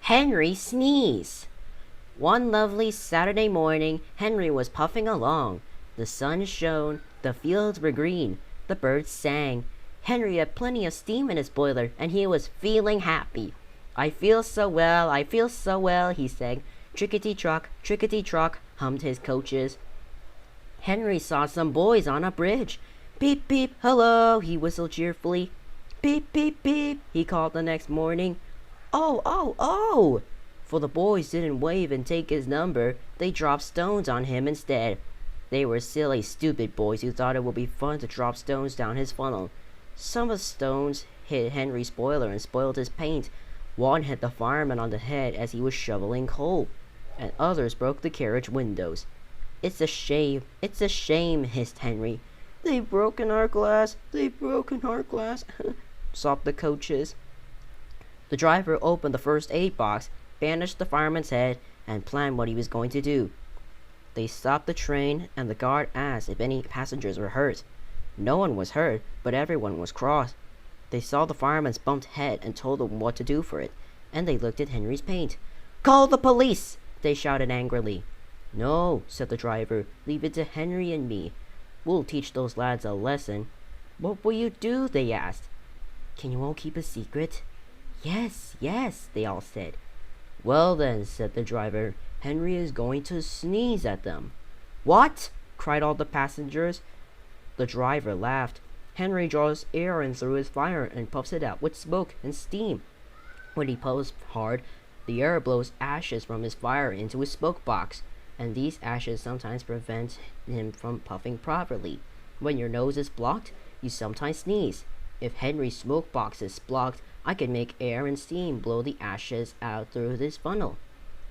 Henry sneezed. One lovely Saturday morning, Henry was puffing along. The sun shone, the fields were green, the birds sang. Henry had plenty of steam in his boiler, and he was feeling happy. I feel so well, he sang. Trickety truck, hummed his coaches. Henry saw some boys on a bridge. Beep, beep, hello, he whistled cheerfully. Beep, beep, beep, he called the next morning. Oh! For the boys didn't wave and take his number. They dropped stones on him instead. They were silly, stupid boys who thought it would be fun to drop stones down his funnel. Some of the stones hit Henry's boiler and spoiled his paint. One hit the fireman on the head as he was shoveling coal, and others broke the carriage windows. It's a shame, hissed Henry. They've broken our glass, sobbed the coaches. The driver opened the first aid box, bandaged the fireman's head, and planned what he was going to do. They stopped the train, and the guard asked if any passengers were hurt. No one was hurt, but everyone was cross. They saw the fireman's bumped head and told him what to do for it, and they looked at Henry's paint. "Call the police!" they shouted angrily. "No," said the driver, "leave it to Henry and me. We'll teach those lads a lesson." "What will you do?" they asked. "Can you all keep a secret?" Yes, they all said. "Well then," said the driver, "Henry is going to sneeze at them." "What?" cried all the passengers. The driver laughed. Henry draws air in through his fire and puffs it out with smoke and steam. When he puffs hard, the air blows ashes from his fire into his smoke box, and these ashes sometimes prevent him from puffing properly. When your nose is blocked, you sometimes sneeze. If Henry's smoke box is blocked, I can make air and steam blow the ashes out through this funnel.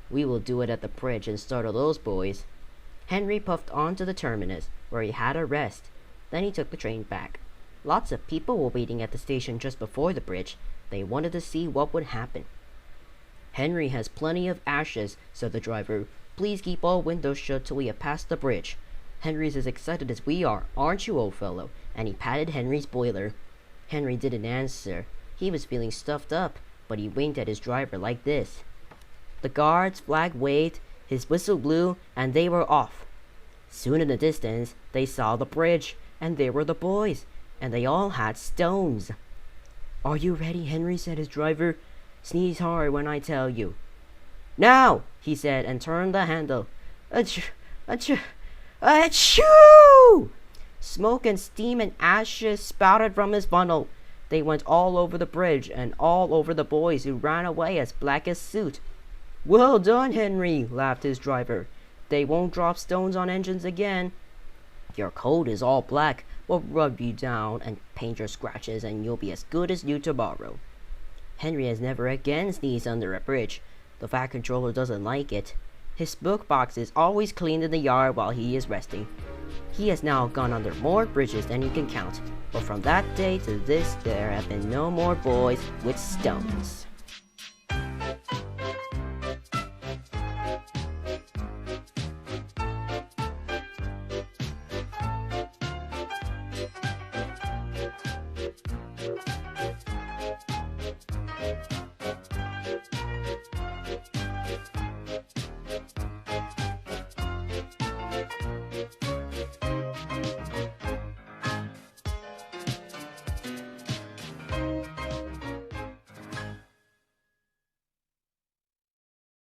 We will do it at the bridge and startle those boys. Henry puffed on to the terminus, where he had a rest. Then he took the train back. Lots of people were waiting at the station just before the bridge. They wanted to see what would happen. "Henry has plenty of ashes," said the driver. "Please keep all windows shut till we have passed the bridge. Henry's as excited as we are, aren't you, old fellow?" And he patted Henry's boiler. Henry didn't answer. He was feeling stuffed up, but he winked at his driver like this. The guard's flag waved, his whistle blew, and they were off. Soon in the distance, they saw the bridge, and there were the boys, and they all had stones. "Are you ready, Henry?" said his driver. "Sneeze hard when I tell you." "Now!" he said, and turned the handle. Achoo! Achoo! Achoo! Smoke and steam and ashes spouted from his funnel. They went all over the bridge and all over the boys, who ran away as black as soot. "Well done, Henry," laughed his driver. "They won't drop stones on engines again. Your coat is all black. We'll rub you down and paint your scratches, and you'll be as good as new tomorrow." Henry has never again sneezed under a bridge. The Fat Controller doesn't like it. His smoke box is always cleaned in the yard while he is resting. He has now gone under more bridges than he can count, but from that day to this there have been no more boys with stones.